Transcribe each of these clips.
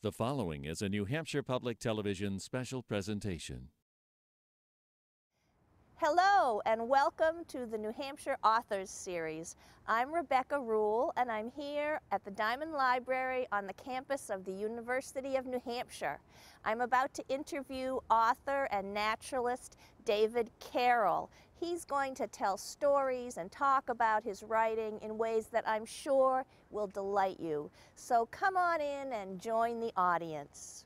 The following is a New Hampshire Public Television special presentation. Hello and welcome to the New Hampshire Authors Series. I'm Rebecca Rule and I'm here at the Diamond Library on the campus of the University of New Hampshire. I'm about to interview author and naturalist David Carroll. He's going to tell stories and talk about his writing in ways that I'm sure will delight you. So come on in and join the audience.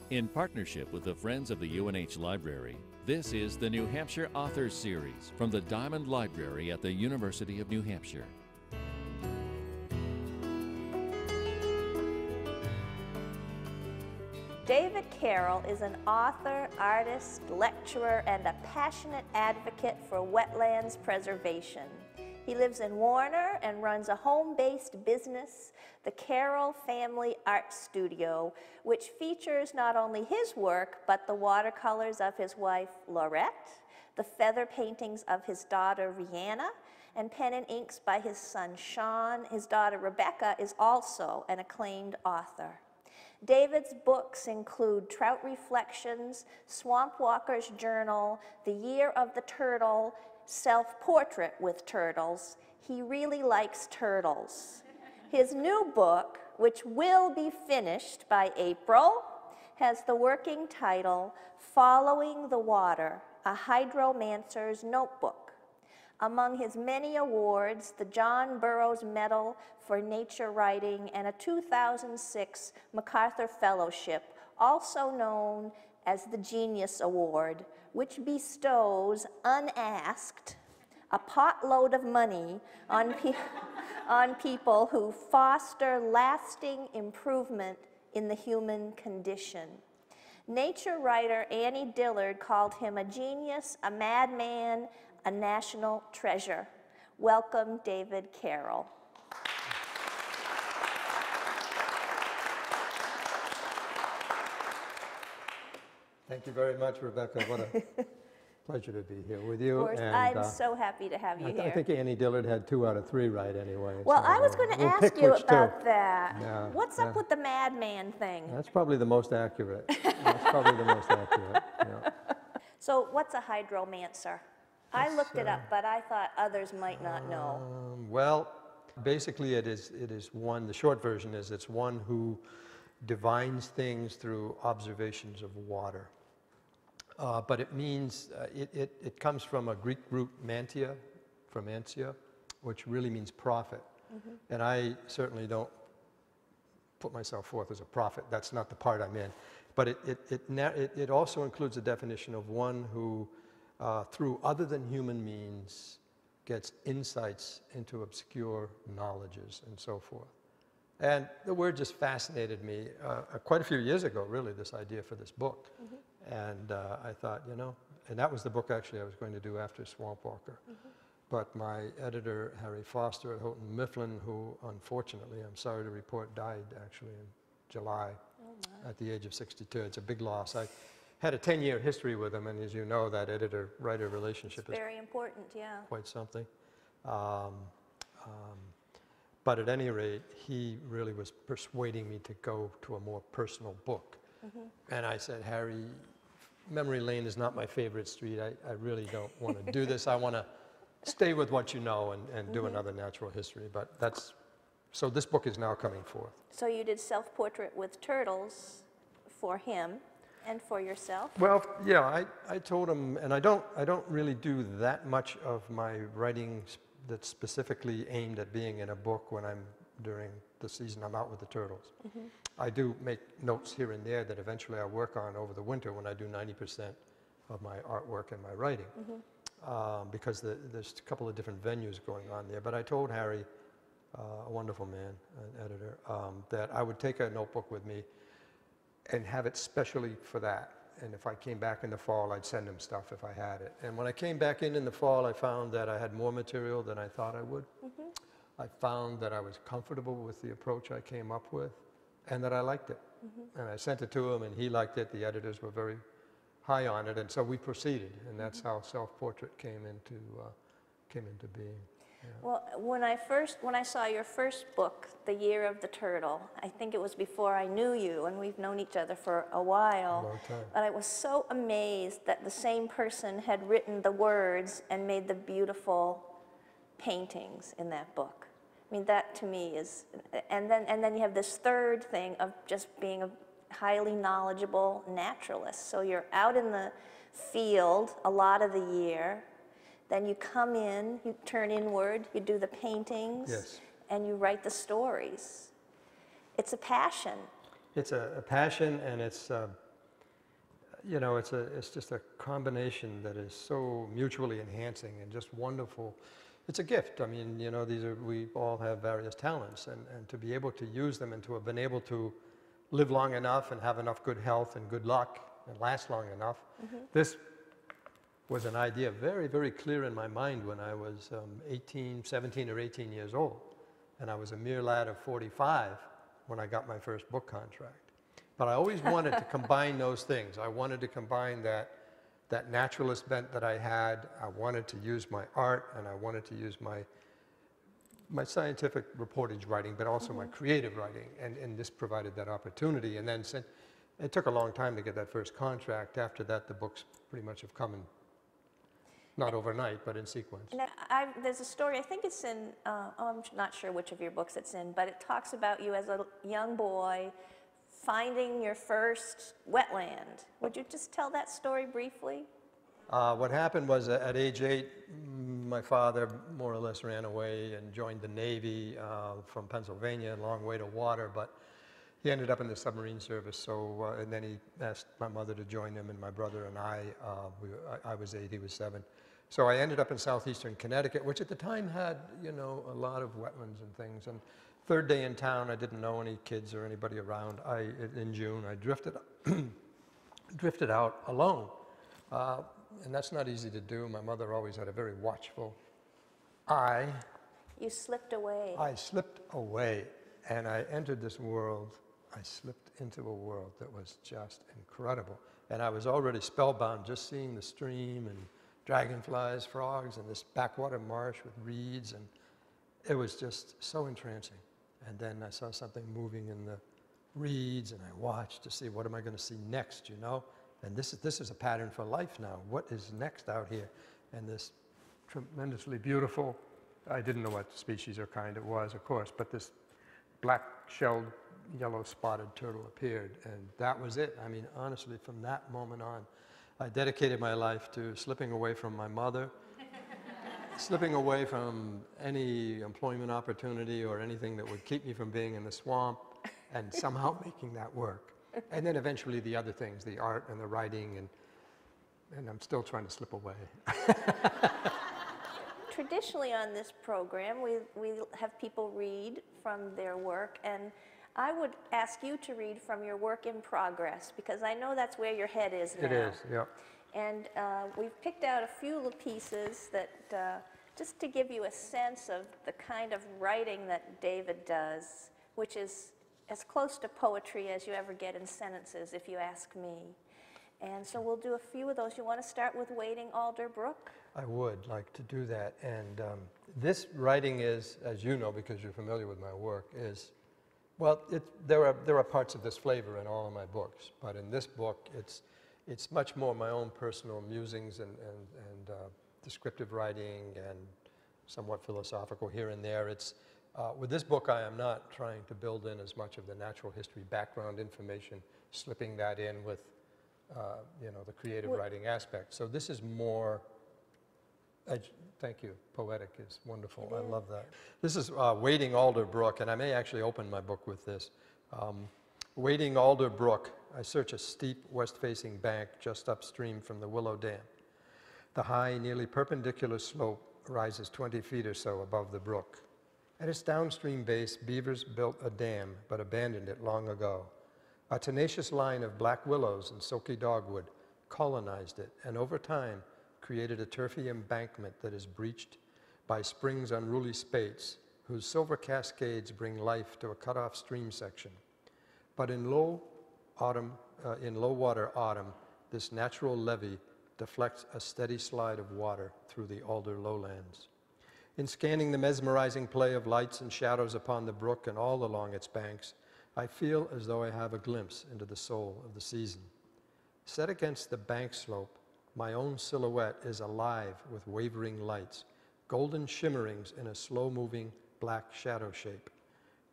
In partnership with the Friends of the UNH Library, this is the New Hampshire Authors Series from the Diamond Library at the University of New Hampshire. David Carroll is an author, artist, lecturer, and a passionate advocate for wetlands preservation. He lives in Warner and runs a home-based business, the Carroll Family Art Studio, which features not only his work, but the watercolors of his wife, Laurette, the feather paintings of his daughter, Rihanna, and pen and inks by his son, Sean. His daughter, Rebecca, is also an acclaimed author. David's books include Trout Reflections, Swamp Walker's Journal, The Year of the Turtle, Self-Portrait with Turtles. He really likes turtles. His new book, which will be finished by April, has the working title, Following the Water, a Hydromancer's Notebook. Among his many awards, the John Burroughs Medal for Nature Writing and a 2006 MacArthur Fellowship, also known as the Genius Award, which bestows, unasked, a potload of money on, on people who foster lasting improvement in the human condition. Nature writer Annie Dillard called him a genius, a madman, a national treasure. Welcome, David Carroll. Thank you very much, Rebecca. What a pleasure to be here with you. Of course, and, I'm so happy to have you here. I think Annie Dillard had 2 out of 3 right anyway. Well, so I was going to we'll ask you about two. that. Yeah, What's up with the madman thing? That's probably the most accurate. That's probably the most accurate. Yeah. So what's a hydromancer? I looked it up, but I thought others might not know. Well, basically it is one, the short version is it's one who divines things through observations of water. But it means, it comes from a Greek root mantia, from antia, which really means prophet. Mm-hmm. And I certainly don't put myself forth as a prophet. That's not the part I'm in. But it also includes a definition of one who, through other than human means, gets insights into obscure knowledges and so forth. And the word just fascinated me quite a few years ago, really, this idea for this book. Mm-hmm. And I thought, you know, and that was the book actually I was going to do after Swamp Walker. Mm-hmm. But my editor, Harry Foster at Houghton Mifflin, who unfortunately, I'm sorry to report, died actually in July at the age of 62. It's a big loss. I had a 10-year history with him, and as you know, that editor-writer relationship is very important, yeah. Quite something. But at any rate, he really was persuading me to go to a more personal book. Mm-hmm. And I said, Harry, memory lane is not my favorite street. I really don't want to do this. I want to stay with what you know and do another natural history. But that's, so this book is now coming forth. So you did Self-Portrait with Turtles for him and for yourself? Well, yeah, I told him, and I don't really do that much of my writing that's specifically aimed at being in a book when I'm during the season I'm out with the turtles. Mm-hmm. I do make notes here and there that eventually I work on over the winter when I do 90% of my artwork and my writing. Mm-hmm. Because there's a couple of different venues going on there. But I told Harry, a wonderful man, an editor, that I would take a notebook with me and have it specially for that. And if I came back in the fall, I'd send him stuff if I had it. And when I came back in the fall, I found that I had more material than I thought I would. Mm-hmm. I found that I was comfortable with the approach I came up with and that I liked it. Mm-hmm. And I sent it to him and he liked it. The editors were very high on it. And so we proceeded. And that's how Self-Portrait came into being. Well, when I saw your first book, The Year of the Turtle, I think it was before I knew you, and we've known each other for a while. A long time. But I was so amazed that the same person had written the words and made the beautiful paintings in that book. I mean, that to me is, and then you have this third thing of just being a highly knowledgeable naturalist. So you're out in the field a lot of the year. Then you come in, you turn inward, you do the paintings, Yes. and you write the stories. It's a passion. It's a passion, and it's, you know, it's just a combination that is so mutually enhancing and just wonderful. It's a gift. I mean, you know, we all have various talents, and to be able to use them and to have been able to live long enough and have enough good health and good luck and last long enough, this was an idea very, very clear in my mind when I was 17 or 18 years old. And I was a mere lad of 45 when I got my first book contract. But I always wanted to combine those things. I wanted to combine that naturalist bent that I had. I wanted to use my art, and I wanted to use my scientific reportage writing, but also my creative writing. And this provided that opportunity. And then it took a long time to get that first contract. After that, the books pretty much have come in, not overnight, but in sequence. Now, there's a story, I think it's in, I'm not sure which of your books it's in, but it talks about you as a young boy finding your first wetland. Would you just tell that story briefly? What happened was at age 8, my father more or less ran away and joined the Navy from Pennsylvania, a long way to water, but he ended up in the submarine service. So, and then he asked my mother to join him, and my brother and I was 8, he was 7. So I ended up in southeastern Connecticut, which at the time had, you know, a lot of wetlands and things. And third day in town, I didn't know any kids or anybody around. In June, I drifted out alone. And that's not easy to do. My mother always had a very watchful eye. You slipped away. I slipped away, and I entered this world. I slipped into a world that was just incredible. And I was already spellbound just seeing the stream and dragonflies, frogs, and this backwater marsh with reeds, and it was just so entrancing. And then I saw something moving in the reeds, and I watched to see what am I going to see next, you know? And this is a pattern for life now. What is next out here? And this tremendously beautiful, I didn't know what species or kind it was, of course, but this black-shelled, yellow-spotted turtle appeared, and that was it. I mean, honestly, from that moment on, I dedicated my life to slipping away from my mother, slipping away from any employment opportunity or anything that would keep me from being in the swamp, and somehow making that work. And then eventually the other things, the art and the writing, and I'm still trying to slip away. Traditionally on this program, we have people read from their work, and I would ask you to read from your work in progress, because I know that's where your head is now. It is, yeah. And we've picked out a few little pieces that, just to give you a sense of the kind of writing that David does, which is as close to poetry as you ever get in sentences, if you ask me. And so we'll do a few of those. You want to start with Wading Alder Brook? I would like to do that. And this writing is, as you know, because you're familiar with my work, is, well, there are parts of this flavor in all of my books, but in this book, it's much more my own personal musings and descriptive writing and somewhat philosophical here and there. With this book, I am not trying to build in as much of the natural history background information, slipping that in with, you know, the creative writing aspect. So this is more, thank you, poetic is wonderful. I love that. This is Wading Alder Brook, and I may actually open my book with this. Wading Alder Brook, I search a steep west-facing bank just upstream from the Willow Dam. The high, nearly perpendicular slope rises 20 feet or so above the brook. At its downstream base, beavers built a dam, but abandoned it long ago. A tenacious line of black willows and silky dogwood colonized it, and over time created a turfy embankment that is breached by spring's unruly spates, whose silver cascades bring life to a cut-off stream section. But in low water autumn, this natural levee deflects a steady slide of water through the alder lowlands. In scanning the mesmerizing play of lights and shadows upon the brook and all along its banks, I feel as though I have a glimpse into the soul of the season. Set against the bank slope, my own silhouette is alive with wavering lights, golden shimmerings in a slow-moving black shadow shape.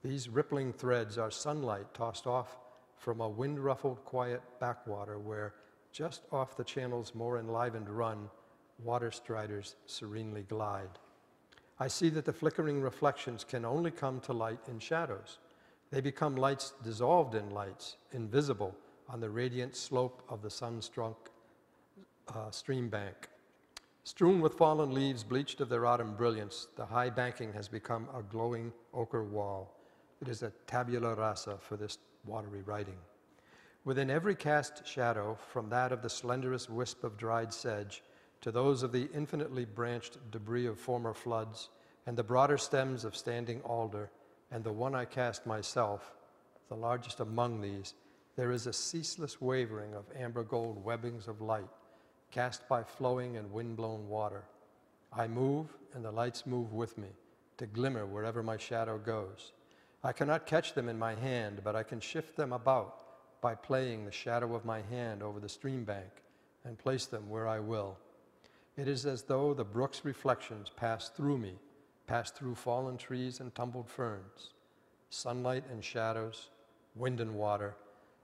These rippling threads are sunlight tossed off from a wind-ruffled, quiet backwater where, just off the channel's more enlivened run, water striders serenely glide. I see that the flickering reflections can only come to light in shadows. They become lights dissolved in lights, invisible on the radiant slope of the sun-struck stream bank. Strewn with fallen leaves bleached of their autumn brilliance, the high banking has become a glowing ochre wall. It is a tabula rasa for this watery writing. Within every cast shadow, from that of the slenderest wisp of dried sedge to those of the infinitely branched debris of former floods, and the broader stems of standing alder, and the one I cast myself, the largest among these, there is a ceaseless wavering of amber gold webbings of light, cast by flowing and wind-blown water. I move, and the lights move with me, to glimmer wherever my shadow goes. I cannot catch them in my hand, but I can shift them about by playing the shadow of my hand over the stream bank and place them where I will. It is as though the brook's reflections pass through me, pass through fallen trees and tumbled ferns, sunlight and shadows, wind and water.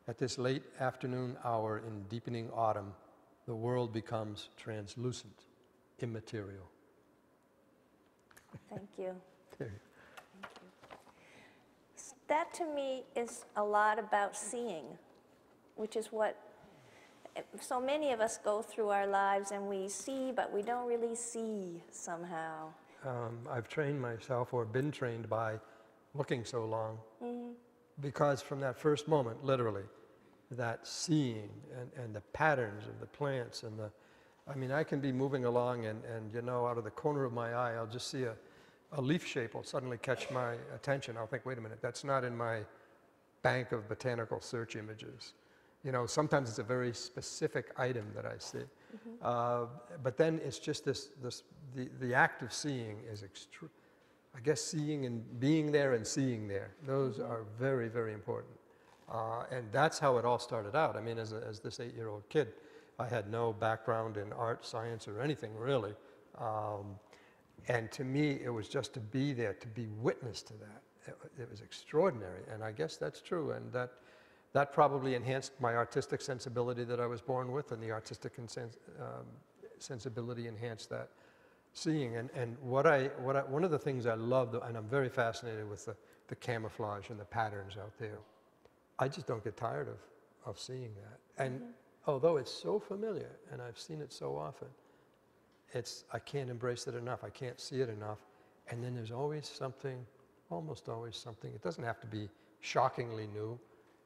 At this late afternoon hour in deepening autumn, the world becomes translucent, immaterial. Thank you. There you Thank you. That to me is a lot about seeing, which is what so many of us go through our lives and we see, but we don't really see somehow. I've trained myself, or been trained by looking so long, because from that first moment, literally, that seeing and the patterns of the plants and I mean, I can be moving along and you know, out of the corner of my eye, I'll just see a leaf shape will suddenly catch my attention. I'll think, wait a minute, that's not in my bank of botanical search images. You know, sometimes it's a very specific item that I see. But then it's just the act of seeing is I guess seeing and being there and seeing there. Those are very, very important. And that's how it all started out. I mean, as this 8-year-old kid, I had no background in art, science, or anything really. And to me, it was just to be there, to be witness to that. It was extraordinary, and I guess that's true. And that probably enhanced my artistic sensibility that I was born with, and the artistic sensibility enhanced that seeing. And one of the things I love, and I'm very fascinated with the camouflage and the patterns out there. I just don't get tired of seeing that. And although it's so familiar, and I've seen it so often, I can't embrace it enough. I can't see it enough. And then there's always something, almost always something. It doesn't have to be shockingly new.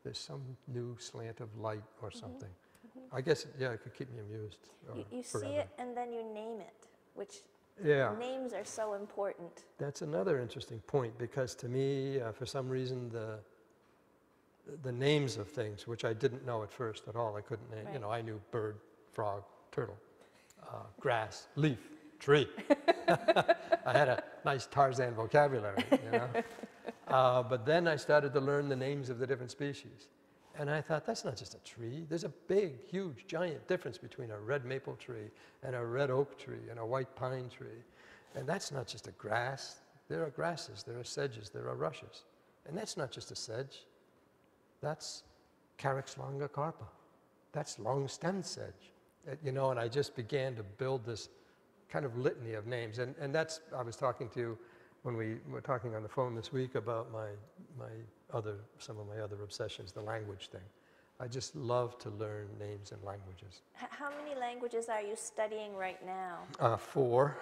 There's some new slant of light or something. I guess, yeah, it could keep me amused You forever. see it and then you name it, which names are so important. That's another interesting point, because to me, for some reason, the names of things, which I didn't know at first at all, I couldn't name. Right. You know, I knew bird, frog, turtle, grass, leaf, tree. I had a nice Tarzan vocabulary, you know. But then I started to learn the names of the different species. And I thought, that's not just a tree. There's a big, huge, giant difference between a red maple tree and a red oak tree and a white pine tree. And that's not just a grass. There are grasses, there are sedges, there are rushes. And that's not just a sedge. That's Carex longicarpa. That's long-stemmed sedge. You know, and I just began to build this kind of litany of names. And that's, I was talking to you when we were talking on the phone this week about some of my other obsessions, the language thing. I just love to learn names and languages. How many languages are you studying right now? 4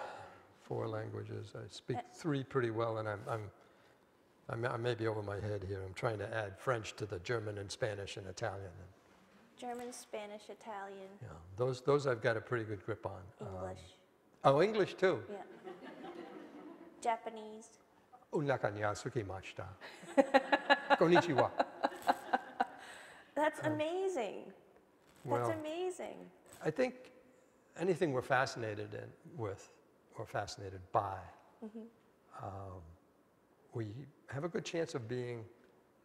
languages. I speak 3 pretty well, and I may be over my head here. I'm trying to add French to the German and Spanish and Italian. German, Spanish, Italian. Yeah, those I've got a pretty good grip on. English. English too. Yeah. Japanese. Unaka ni asukimashita. Konnichiwa. That's amazing. That's amazing. I think anything we're fascinated with or fascinated by we have a good chance of being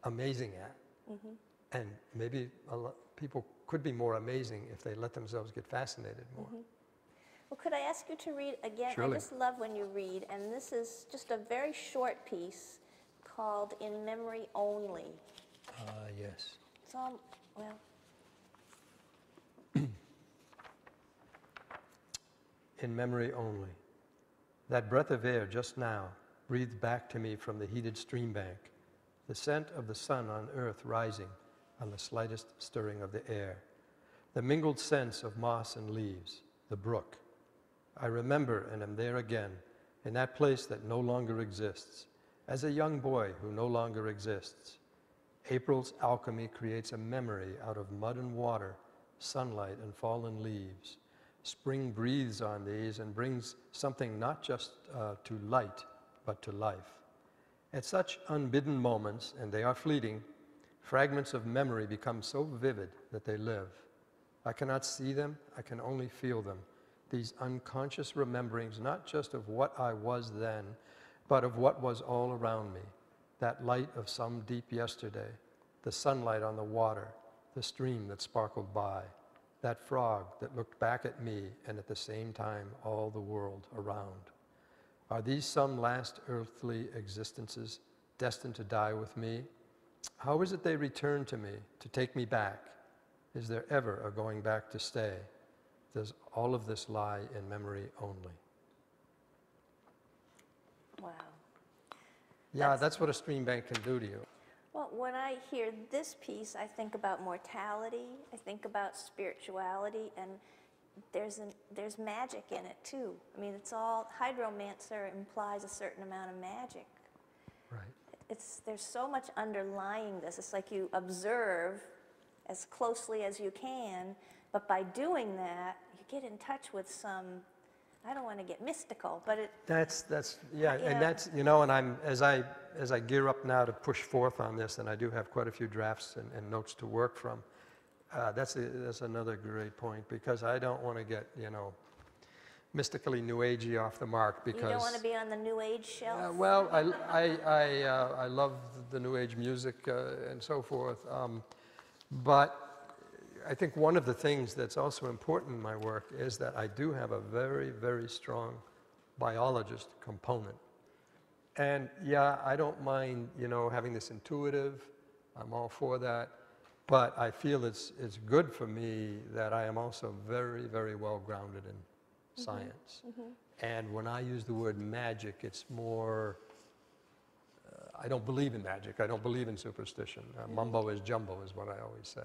amazing at. And maybe people could be more amazing if they let themselves get fascinated more. Well, could I ask you to read again? Surely. I just love when you read, and this is just a very short piece called In Memory Only. Yes. It's all, well, In memory only. That breath of air just now breathed back to me from the heated stream bank, the scent of the sun on earth rising on the slightest stirring of the air, the mingled scents of moss and leaves, the brook. I remember and am there again, in that place that no longer exists, as a young boy who no longer exists. April's alchemy creates a memory out of mud and water, sunlight and fallen leaves. Spring breathes on these and brings something not just to light, but to life. At such unbidden moments, and they are fleeting, fragments of memory become so vivid that they live. I cannot see them, I can only feel them. These unconscious rememberings, not just of what I was then, but of what was all around me. That light of some deep yesterday, the sunlight on the water, the stream that sparkled by, that frog that looked back at me and at the same time all the world around. Are these some last earthly existences destined to die with me? How is it they return to me, to take me back? Is there ever a going back to stay? Does all of this lie in memory only? wow. Yeah, that's what a stream bank can do to you. Well, when I hear this piece, I think about mortality, I think about spirituality, and there's magic in it too. I mean, it's all, hydromancer implies a certain amount of magic. Right. There's so much underlying this. It's like you observe as closely as you can, but by doing that, you get in touch with some, I don't want to get mystical, but it... That's yeah, you and know. that's, you know, and I'm, as I gear up now to push forth on this, and I do have quite a few drafts and notes to work from, that's another great point, because I don't want to get, you know, mystically New Agey off the mark, because... You don't want to be on the New Age shelf? Well, I love the New Age music and so forth, but I think one of the things that's also important in my work is that I do have a very, very strong biologist component. And yeah, I don't mind, you know, having this intuitive, I'm all for that, but I feel it's good for me that I am also very, very well grounded in science. And when I use the word magic, it's more, I don't believe in magic, I don't believe in superstition. Mumbo is jumbo is what I always say.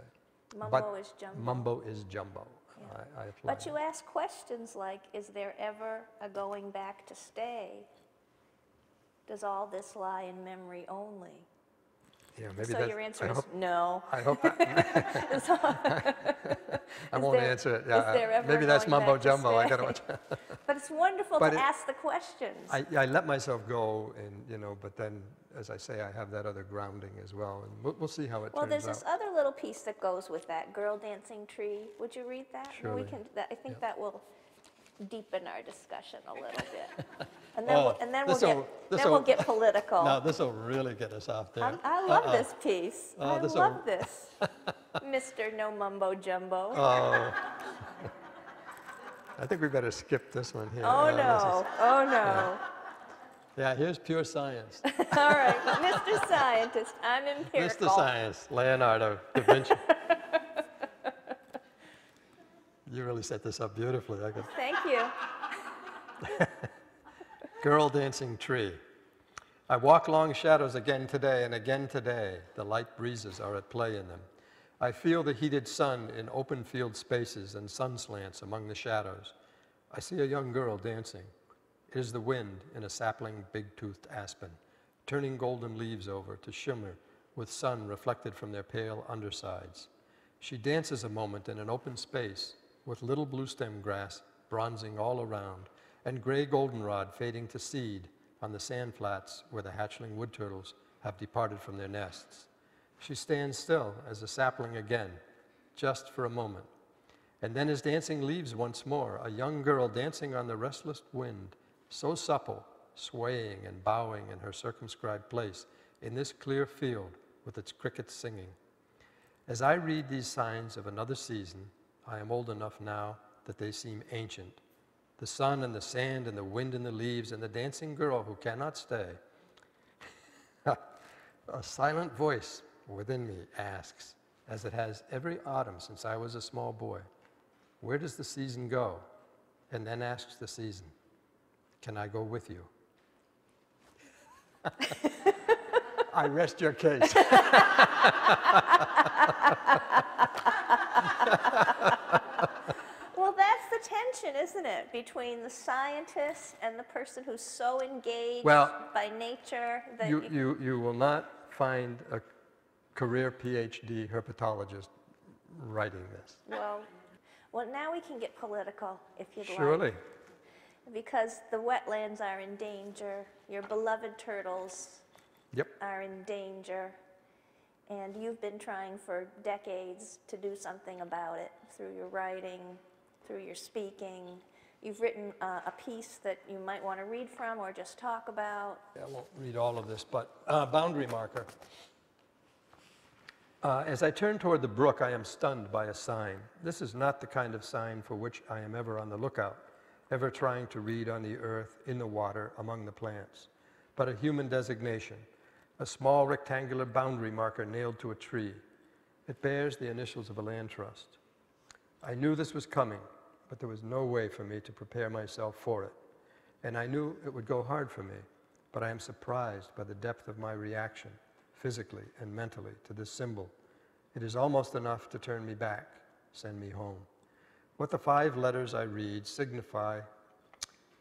Mumbo is jumbo. Mumbo is jumbo. Yeah. I apply But you ask questions like, is there ever a going back to stay? Does all this lie in memory only? Yeah, maybe So that's, your answer is no. I hope I won't answer it. is there ever Maybe that's going mumbo back to jumbo. I stay? gotta watch. But it's wonderful But to it- ask the questions. I let myself go, and you know, but then, as I say, I have that other grounding as well, and we'll see how it Well, turns there's out. this other little piece that goes with that, Girl Dancing Tree. Would you read that? And Surely. I think Yep. that will deepen our discussion a little bit. And then, this'll- we'll get political. Now this will really get us off there. I love this piece. I this'll- love this, Mr. No Mumbo Jumbo. Oh. I think we better skip this one here. Oh, this no. is- Oh, no. Yeah, here's pure science. All right, Mr. Scientist, I'm empirical. Mr. Science, Leonardo da Vinci. You really set this up beautifully. Thank you. Girl dancing tree. I walk long shadows again today and again today. The light breezes are at play in them. I feel the heated sun in open field spaces and sun slants among the shadows. I see a young girl dancing. It is the wind in a sapling big-toothed aspen, turning golden leaves over to shimmer with sun reflected from their pale undersides. She dances a moment in an open space with little blue stem grass bronzing all around and gray goldenrod fading to seed on the sand flats where the hatchling wood turtles have departed from their nests. She stands still as a sapling again, just for a moment, and then is dancing leaves once more, a young girl dancing on the restless wind, so supple, swaying and bowing in her circumscribed place in this clear field with its crickets singing. As I read these signs of another season, I am old enough now that they seem ancient. The sun and the sand and the wind and the leaves and the dancing girl who cannot stay. A silent voice within me asks, as it has every autumn since I was a small boy, where does the season go? And then asks the season, can I go with you? I rest your case. Well, that's the tension, isn't it, between the scientist and the person who's so engaged by nature that you will not find a career PhD herpetologist writing this. Well, now we can get political, if you'd like. Surely. Because the wetlands are in danger. Your beloved turtles are in danger. And you've been trying for decades to do something about it through your writing, through your speaking. You've written a piece that you might want to read from or just talk about. I won't read all of this, but boundary marker. As I turn toward the brook, I am stunned by a sign. This is not the kind of sign for which I am ever on the lookout, ever trying to read on the earth, in the water, among the plants, but a human designation, a small rectangular boundary marker nailed to a tree. It bears the initials of a land trust. I knew this was coming, but there was no way for me to prepare myself for it. And I knew it would go hard for me, but I am surprised by the depth of my reaction, physically and mentally, to this symbol. It is almost enough to turn me back, send me home. What the 5 letters I read signify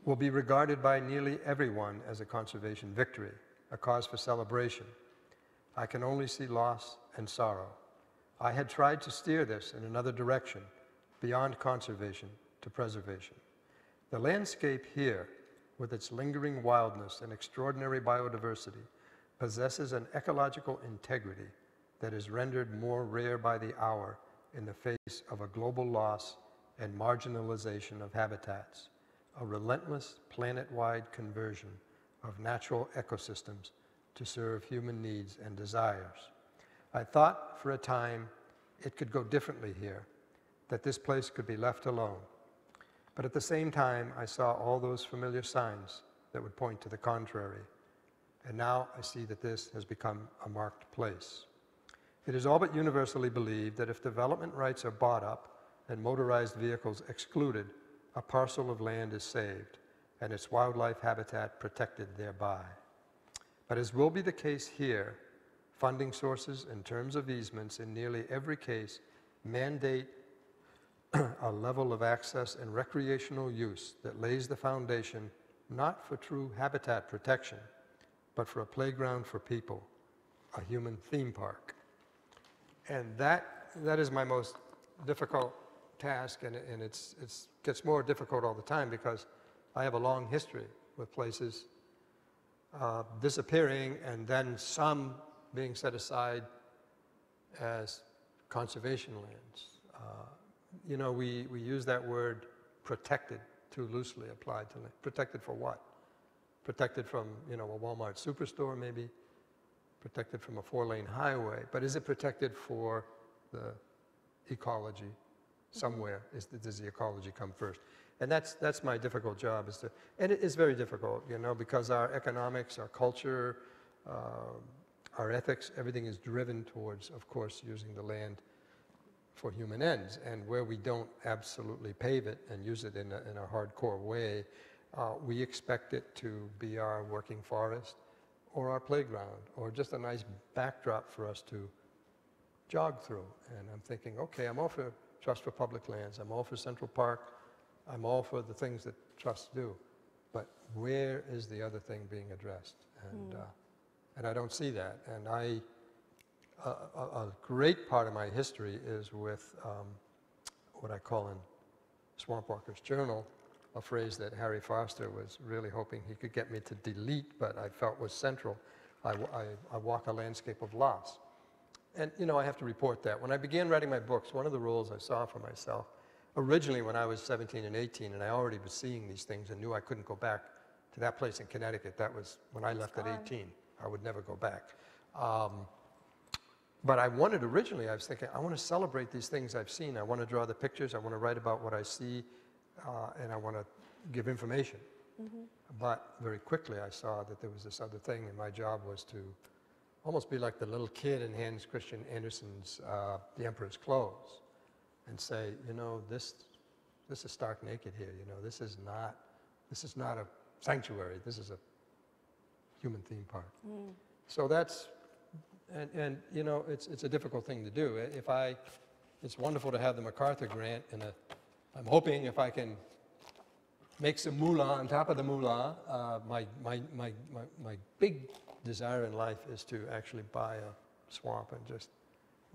will be regarded by nearly everyone as a conservation victory, a cause for celebration. I can only see loss and sorrow. I had tried to steer this in another direction, beyond conservation to preservation. The landscape here, with its lingering wildness and extraordinary biodiversity, possesses an ecological integrity that is rendered more rare by the hour in the face of a global loss and marginalization of habitats, a relentless planet-wide conversion of natural ecosystems to serve human needs and desires. I thought for a time it could go differently here, that this place could be left alone. But at the same time, I saw all those familiar signs that would point to the contrary. And now I see that this has become a marked place. It is all but universally believed that if development rights are bought up and motorized vehicles excluded, a parcel of land is saved and its wildlife habitat protected thereby. But as will be the case here, funding sources and terms of easements in nearly every case mandate a level of access and recreational use that lays the foundation not for true habitat protection, but for a playground for people, a human theme park. And that is my most difficult task, and it gets more difficult all the time because I have a long history with places disappearing and then some being set aside as conservation lands. You know, we use that word protected too loosely applied to land. Protected for what? Protected from, you know, a Walmart superstore maybe, protected from a 4-lane highway, but is it protected for the ecology somewhere? Does the ecology come first? And that's my difficult job, and it is very difficult, you know, because our economics, our culture, our ethics, everything is driven towards, of course, using the land for human ends. And where we don't absolutely pave it and use it in a hardcore way, we expect it to be our working forest or our playground or just a nice backdrop for us to jog through. And I'm thinking, okay, I'm all for Trust for Public Lands, I'm all for Central Park, I'm all for the things that trusts do, but where is the other thing being addressed? And I don't see that. And a great part of my history is with what I call in Swamp Walker's Journal, a phrase that Harry Foster was really hoping he could get me to delete, but I felt was central. I walk a landscape of loss. And, you know, I have to report that. When I began writing my books, one of the rules I saw for myself, originally when I was 17 and 18, and I already was seeing these things and knew I couldn't go back to that place in Connecticut. That was when I left at 18. I would never go back. But I wanted originally, I was thinking, I want to celebrate these things I've seen. I want to draw the pictures. I want to write about what I see, and I want to give information. But very quickly I saw that there was this other thing, and my job was to almost be like the little kid in Hans Christian Andersen's The Emperor's Clothes, and say, you know, this is stark naked here. You know, this is not a sanctuary. This is a human theme park. So that's, and you know, it's a difficult thing to do. It's wonderful to have the MacArthur grant, and I'm hoping if I can make some moolah on top of the moolah. My big desire in life is to actually buy a swamp and just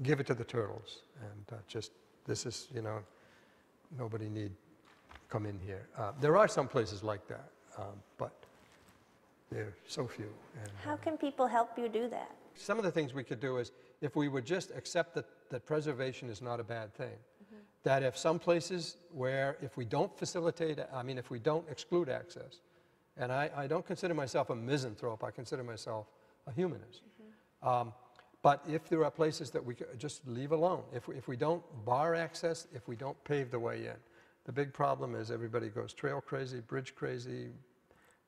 give it to the turtles, and this is, you know, nobody need come in here. There are some places like that, but they're so few. And, how can people help you do that? Some of the things we could do is, if we would just accept that preservation is not a bad thing, that if some places where if we don't facilitate, if we don't exclude access, and I don't consider myself a misanthrope, I consider myself a humanist. But if there are places that we could just leave alone, if we don't bar access, if we don't pave the way in, the big problem is everybody goes trail crazy, bridge crazy,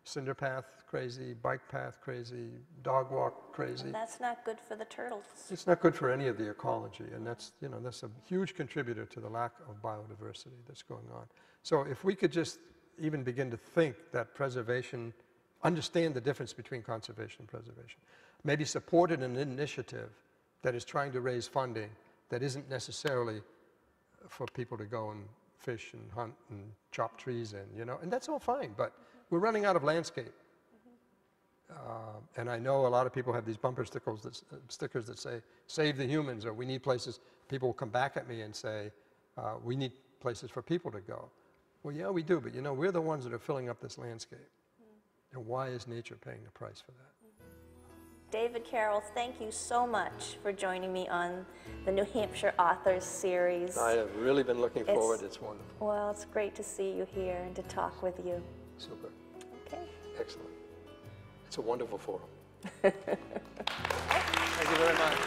cinder path crazy, bike path crazy, dog walk crazy. And that's not good for the turtles. It's not good for any of the ecology, and that's, you know, that's a huge contributor to the lack of biodiversity that's going on. So if we could just even begin to think that preservation, understand the difference between conservation and preservation, maybe supported an initiative that is trying to raise funding that isn't necessarily for people to go and fish and hunt and chop trees in, you know, and that's all fine, but we're running out of landscape. And I know a lot of people have these bumper stickers that say, save the humans, or we need places. People will come back at me and say, we need places for people to go. Well, yeah, we do, but you know, we're the ones that are filling up this landscape. And why is nature paying the price for that? David Carroll, thank you so much for joining me on the New Hampshire Authors Series. I have really been looking forward. It's wonderful. Well, it's great to see you here and to talk with you. Super. Okay. Excellent. It's a wonderful forum. Thank you very much.